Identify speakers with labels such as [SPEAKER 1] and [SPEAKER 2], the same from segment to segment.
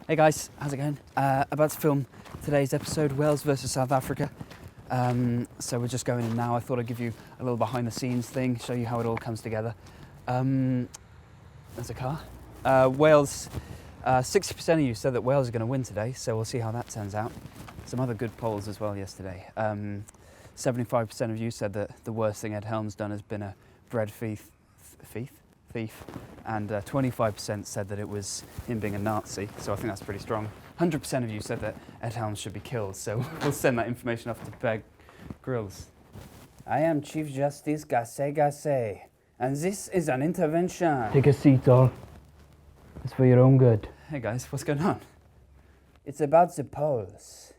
[SPEAKER 1] Hey guys, how's it going? About to film today's episode, Wales versus South Africa. So we're just going in now. I thought I'd give you a little behind the scenes thing, show you how it all comes together. There's a car. Wales, 60% of you said that Wales are going to win today, so we'll see how that turns out. Some other good polls as well yesterday. 75% of you said that the worst thing Ed Helm's done has been a bread thief, and 25% said that it was him being a Nazi, so I think that's pretty strong. 100% of you said that Ed Helms should be killed, so we'll send that information off to Bear Grylls. I am Chief Justice Gasse, and this is an intervention.
[SPEAKER 2] Take a seat, all. It's for your own good.
[SPEAKER 1] Hey guys, what's going on?
[SPEAKER 3] It's about the polls.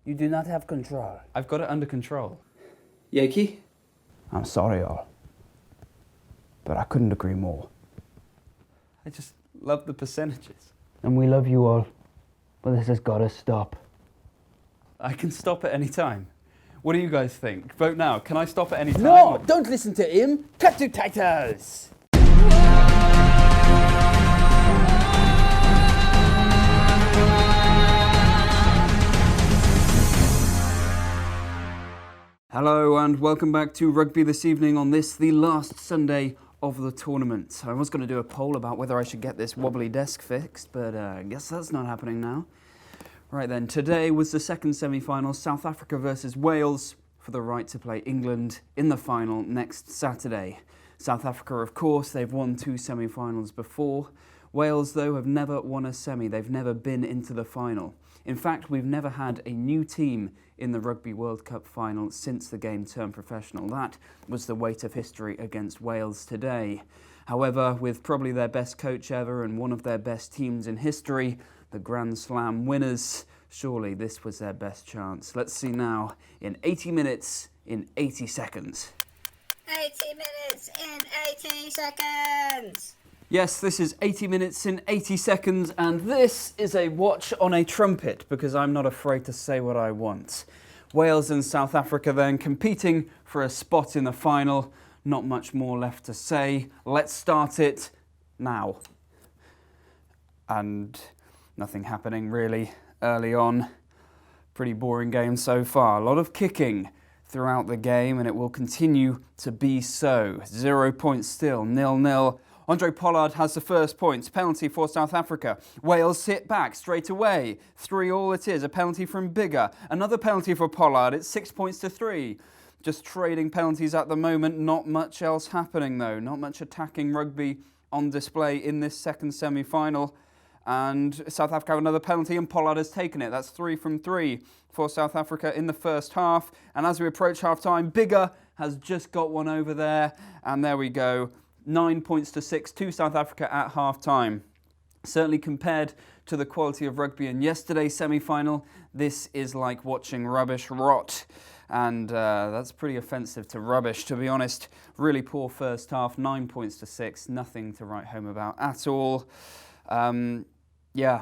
[SPEAKER 3] You do not have control.
[SPEAKER 1] I've got it under control.
[SPEAKER 3] Yakey?
[SPEAKER 2] I'm sorry, all. But I couldn't agree more.
[SPEAKER 1] I just love the percentages.
[SPEAKER 2] And we love you all. But this has got to stop.
[SPEAKER 1] I can stop at any time. What do you guys think? Vote now. Can I stop at any time?
[SPEAKER 3] No! Don't listen to him! Cut to titles!
[SPEAKER 1] Hello and welcome back to Rugby This Evening on this, the last Sunday of the tournament. I was going to do a poll about whether I should get this wobbly desk fixed, but I guess that's not happening now. Right then, today was the second semi-final, South Africa versus Wales, for the right to play England in the final next Saturday. South Africa, of course, they've won 2 semi-finals before. Wales, though, have never won a semi. They've never been into the final. In fact, we've never had a new team in the Rugby World Cup final since the game turned professional. That was the weight of history against Wales today. However, with probably their best coach ever and one of their best teams in history, the Grand Slam winners, surely this was their best chance. Let's see now in 80 minutes in 80 seconds.
[SPEAKER 4] 80 minutes in 80 seconds!
[SPEAKER 1] Yes, this is 80 minutes in 80 seconds, and this is a watch on a trumpet, because I'm not afraid to say what I want. Wales and South Africa then competing for a spot in the final. Not much more left to say. Let's start it now. And nothing happening really early on. Pretty boring game so far. A lot of kicking throughout the game, and it will continue to be so. 0 points still, 0-0. Andre Pollard has the first points. Penalty for South Africa. Wales hit back straight away. 3-3 it is. A penalty from Biggar. Another penalty for Pollard. It's 6 points to 3. Just trading penalties at the moment. Not much else happening though. Not much attacking rugby on display in this second semi-final. And South Africa have another penalty and Pollard has taken it. That's 3 from 3 for South Africa in the first half. And as we approach half-time, Biggar has just got one over there. And there we go. 9 points to 6 to South Africa at half-time. Certainly compared to the quality of rugby in yesterday's semi-final, this is like watching rubbish rot. And that's pretty offensive to rubbish, to be honest. Really poor first half, 9 points to 6. Nothing to write home about at all. Yeah.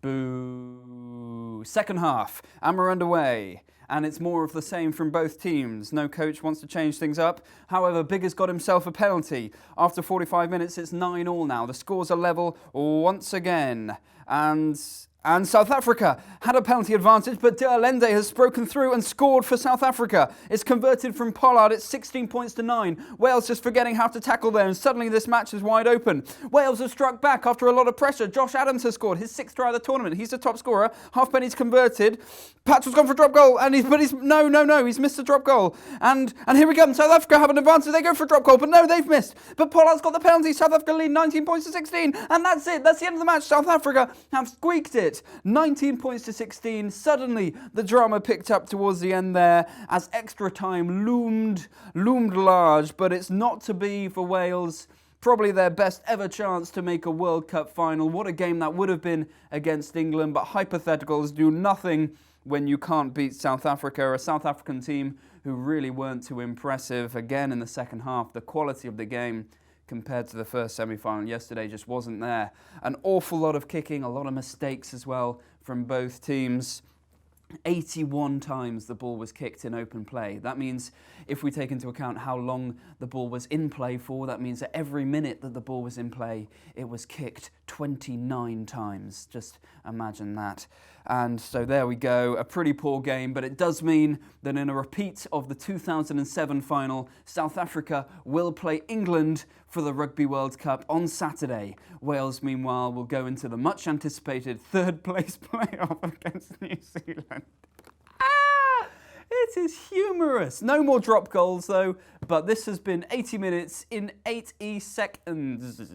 [SPEAKER 1] Boo. Second half, and we're underway. And it's more of the same from both teams. No coach wants to change things up. However, Biggar's got himself a penalty. After 45 minutes, it's 9-9 now. The scores are level once again. And South Africa had a penalty advantage, but De Allende has broken through and scored for South Africa. It's converted from Pollard. It's 16 points to 9. Wales just forgetting how to tackle there, and suddenly this match is wide open. Wales have struck back after a lot of pressure. Josh Adams has scored his 6th try of the tournament. He's the top scorer. Halfpenny's converted. Patchell's gone for a drop goal, and he's missed the drop goal. And here we go. South Africa have an advantage. They go for a drop goal, but no, they've missed. But Pollard's got the penalty. South Africa lead 19 points to 16, and that's it. That's the end of the match. South Africa have squeaked it. 19 points to 16. Suddenly, the drama picked up towards the end there as extra time loomed large, but it's not to be for Wales. Probably their best ever chance to make a World Cup final. What a game that would have been against England, but hypotheticals do nothing when you can't beat South Africa, a South African team who really weren't too impressive. Again, in the second half, the quality of the game compared to the first semi-final yesterday just wasn't there. An awful lot of kicking, a lot of mistakes as well from both teams. 81 times the ball was kicked in open play. That means if we take into account how long the ball was in play for, that means that every minute that the ball was in play, it was kicked 29 times. Just imagine that. And so there we go, a pretty poor game, but it does mean that in a repeat of the 2007 final, South Africa will play England for the Rugby World Cup on Saturday. Wales, meanwhile, will go into the much anticipated third place playoff against New Zealand. It is humorous. No more drop goals though, but this has been 80 minutes in 80 seconds.
[SPEAKER 4] 80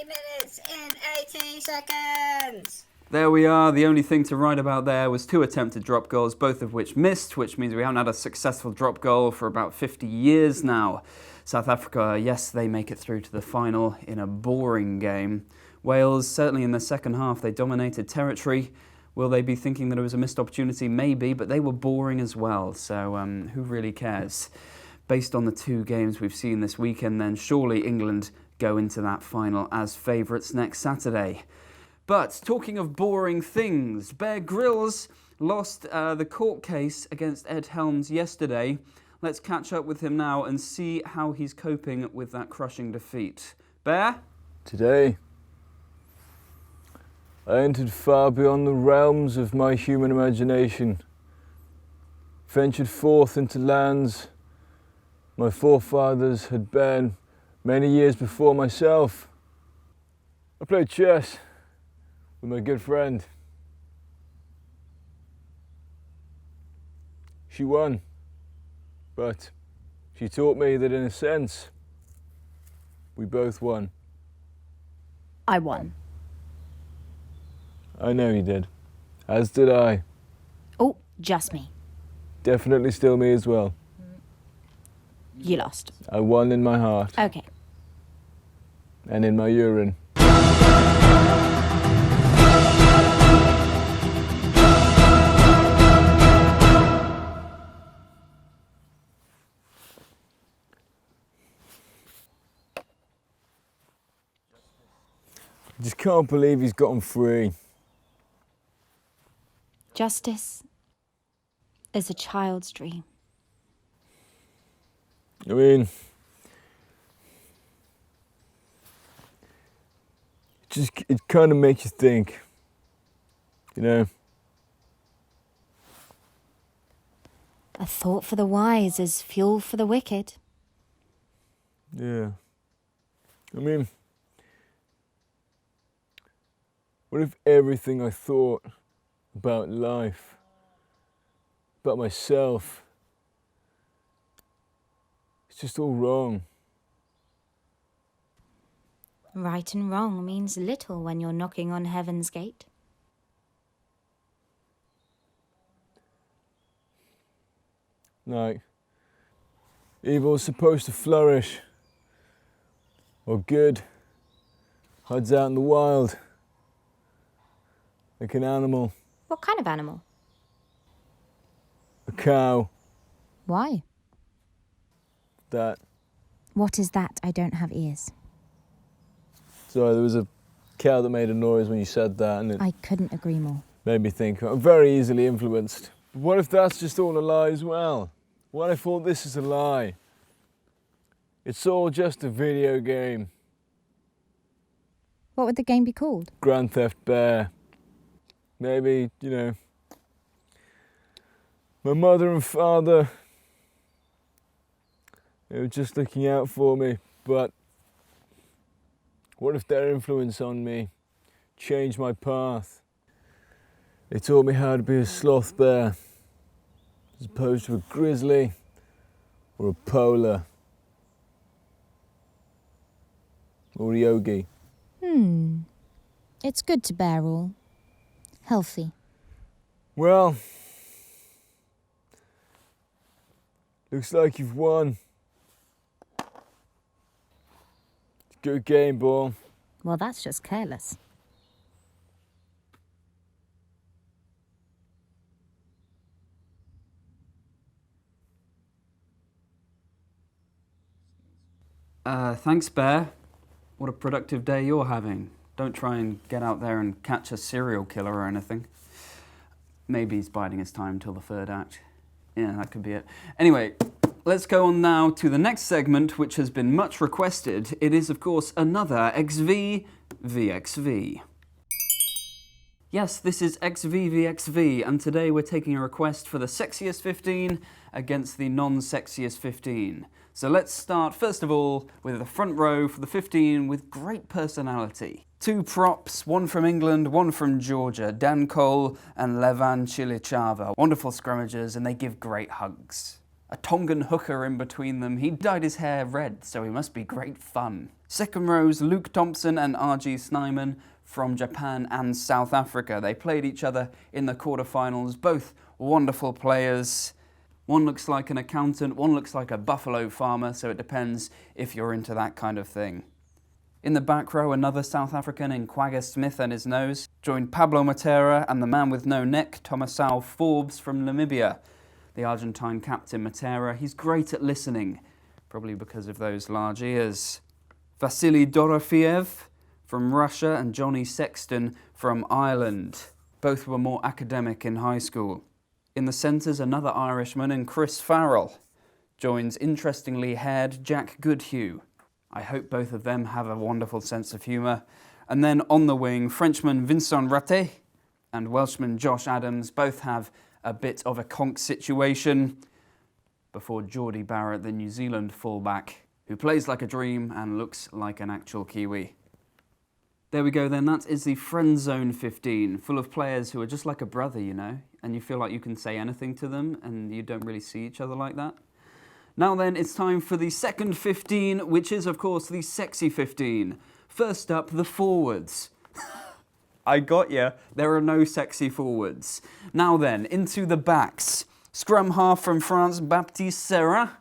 [SPEAKER 4] minutes in 18 seconds.
[SPEAKER 1] There we are. The only thing to write about there was 2 attempted drop goals, both of which missed, which means we haven't had a successful drop goal for about 50 years now. South Africa, yes, they make it through to the final in a boring game. Wales, certainly in the second half, they dominated territory. Will they be thinking that it was a missed opportunity? Maybe, but they were boring as well, so who really cares? Based on the 2 games we've seen this weekend, then surely England go into that final as favourites next Saturday. But talking of boring things, Bear Grylls lost the court case against Ed Helms yesterday. Let's catch up with him now and see how he's coping with that crushing defeat. Bear?
[SPEAKER 5] Today, I entered far beyond the realms of my human imagination, ventured forth into lands my forefathers had been many years before myself. I played chess with my good friend. She won, but she taught me that in a sense, we both won.
[SPEAKER 6] I won.
[SPEAKER 5] I know you did, as did I.
[SPEAKER 6] Oh, just me.
[SPEAKER 5] Definitely still me as well.
[SPEAKER 6] You lost.
[SPEAKER 5] I won in my heart
[SPEAKER 6] Okay.
[SPEAKER 5] and in my urine. I just can't believe he's gotten free.
[SPEAKER 6] Justice is a child's dream.
[SPEAKER 5] I mean, it kind of makes you think, you know.
[SPEAKER 6] A thought for the wise is fuel for the wicked.
[SPEAKER 5] Yeah. I mean, what if everything I thought about life, about myself, it's just all wrong?
[SPEAKER 6] Right and wrong means little when you're knocking on heaven's gate.
[SPEAKER 5] Like, evil's supposed to flourish, or good hides out in the wild, like an animal,
[SPEAKER 6] What kind of animal?
[SPEAKER 5] a cow,
[SPEAKER 6] Why?
[SPEAKER 5] that.
[SPEAKER 6] What is that? I don't have ears.
[SPEAKER 5] Sorry, there was a cow that made a noise when you said that, and it
[SPEAKER 6] I couldn't agree more.
[SPEAKER 5] made me think. I'm very easily influenced. But what if that's just all a lie as well? What if all this is a lie? It's all just a video game.
[SPEAKER 6] What would the game be called?
[SPEAKER 5] Grand Theft Bear. Maybe, you know, my mother and father, they were just looking out for me, but what if their influence on me changed my path? They taught me how to be a sloth bear, as opposed to a grizzly or a polar or a yogi.
[SPEAKER 6] It's good to bear all. Healthy.
[SPEAKER 5] Well, looks like you've won. Good game, ball.
[SPEAKER 6] Well, that's just careless.
[SPEAKER 1] Thanks, Bear. What a productive day you're having. Don't try and get out there and catch a serial killer or anything. Maybe he's biding his time till the third act. Yeah, that could be it. Anyway, let's go on now to the next segment, which has been much requested. It is, of course, another XV v XV. Yes, this is XV v XV, and today we're taking a request for the sexiest 15 against the non-sexiest 15. So let's start, first of all, with the front row for the 15 with great personality. Two props, one from England, one from Georgia, Dan Cole and Levan Chilichava. Wonderful scrummagers, and they give great hugs. A Tongan hooker in between them. He dyed his hair red, so he must be great fun. Second row's Luke Thompson and RG Snyman from Japan and South Africa. They played each other in the quarterfinals, both wonderful players. One looks like an accountant, one looks like a buffalo farmer, so it depends if you're into that kind of thing. In the back row, another South African in Quagga Smith and his nose joined Pablo Matera and the man with no neck, Tomasao Forbes from Namibia. The Argentine captain Matera, he's great at listening, probably because of those large ears. Vasily Dorofeev from Russia and Johnny Sexton from Ireland. Both were more academic in high school. In the centres, another Irishman in Chris Farrell joins interestingly haired Jack Goodhue. I hope both of them have a wonderful sense of humour. And then on the wing, Frenchman Vincent Raté and Welshman Josh Adams both have a bit of a conk situation before Geordie Barrett, the New Zealand fullback, who plays like a dream and looks like an actual Kiwi. There we go then, that is the Friend Zone 15, full of players who are just like a brother, you know, and you feel like you can say anything to them and you don't really see each other like that. Now then, it's time for the second 15, which is of course the sexy 15. First up, the forwards. I got ya, there are no sexy forwards. Now then, into the backs. Scrum half from France, Baptiste Serra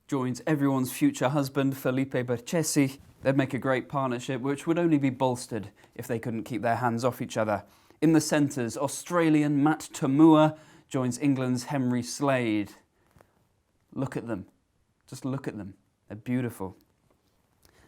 [SPEAKER 1] joins everyone's future husband, Felipe Berchesi. They'd make a great partnership, which would only be bolstered if they couldn't keep their hands off each other. In the centres, Australian Matt Tamua joins England's Henry Slade. Look at them. Just look at them. They're beautiful.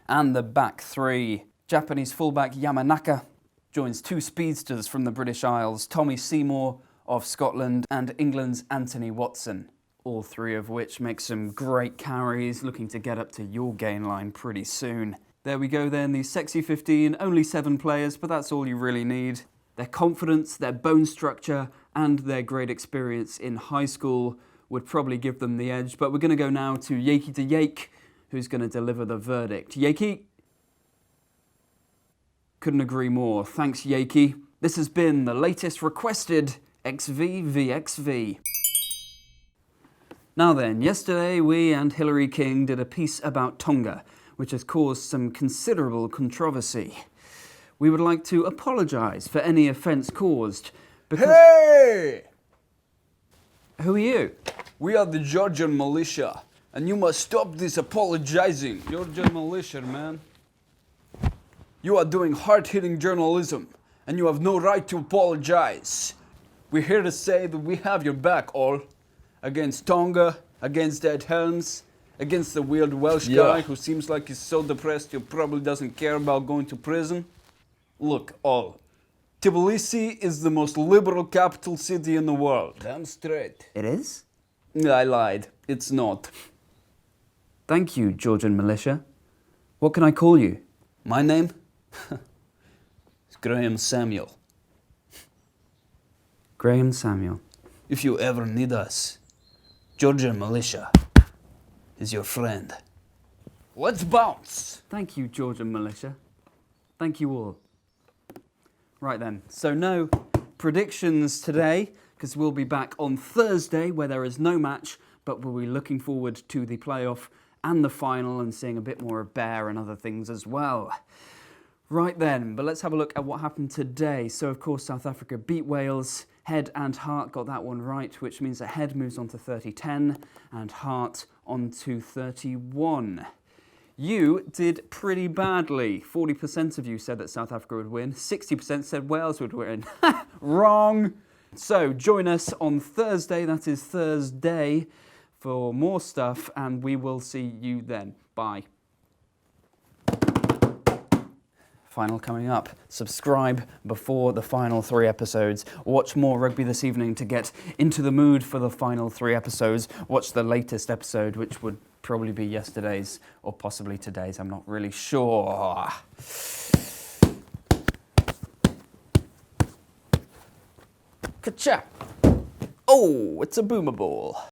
[SPEAKER 1] And the back three. Japanese fullback Yamanaka joins two speedsters from the British Isles, Tommy Seymour of Scotland and England's Anthony Watson. All three of which make some great carries, looking to get up to your gain line pretty soon. There we go then, the sexy 15, only 7 players, but that's all you really need. Their confidence, their bone structure, and their great experience in high school would probably give them the edge, but we're going to go now to Yakey to Yake, who's going to deliver the verdict. Yakey? Couldn't agree more. Thanks, Yakey. This has been the latest requested XV v XV. Now then, yesterday we and Hilary King did a piece about Tonga, which has caused some considerable controversy. We would like to apologise for any offence caused because...
[SPEAKER 7] Hey!
[SPEAKER 1] Who are you?
[SPEAKER 7] We are the Georgian militia, and you must stop this apologizing.
[SPEAKER 1] Georgian militia, man.
[SPEAKER 7] You are doing hard-hitting journalism, and you have no right to apologize. We're here to say that we have your back, all. Against Tonga, against Ed Helms, against the weird Welsh guy who seems like he's so depressed he probably doesn't care about going to prison. Look, all. Tbilisi is the most liberal capital city in the world.
[SPEAKER 3] Damn straight.
[SPEAKER 1] It is?
[SPEAKER 7] I lied. It's not.
[SPEAKER 1] Thank you, Georgian militia. What can I call you?
[SPEAKER 7] My name? It's Graham Samuel.
[SPEAKER 1] Graham Samuel.
[SPEAKER 7] If you ever need us, Georgian militia is your friend. Let's bounce!
[SPEAKER 1] Thank you, Georgian militia. Thank you all. Right then, so no predictions today, because we'll be back on Thursday where there is no match, but we'll be looking forward to the playoff and the final and seeing a bit more of Bear and other things as well. Right then, but let's have a look at what happened today. So of course South Africa beat Wales. Head and Heart got that one right, which means that Head moves on to 30-10 and Heart on to 31. You did pretty badly. 40% of you said that South Africa would win. 60% said Wales would win. Wrong! So join us on Thursday, that is Thursday, for more stuff, and we will see you then. Bye. Final coming up. Subscribe before the final 3 episodes. Watch more Rugby This Evening to get into the mood for the final 3 episodes. Watch the latest episode, which would probably be yesterday's or possibly today's. I'm not really sure. Ka-cha! Oh, it's a boomer ball.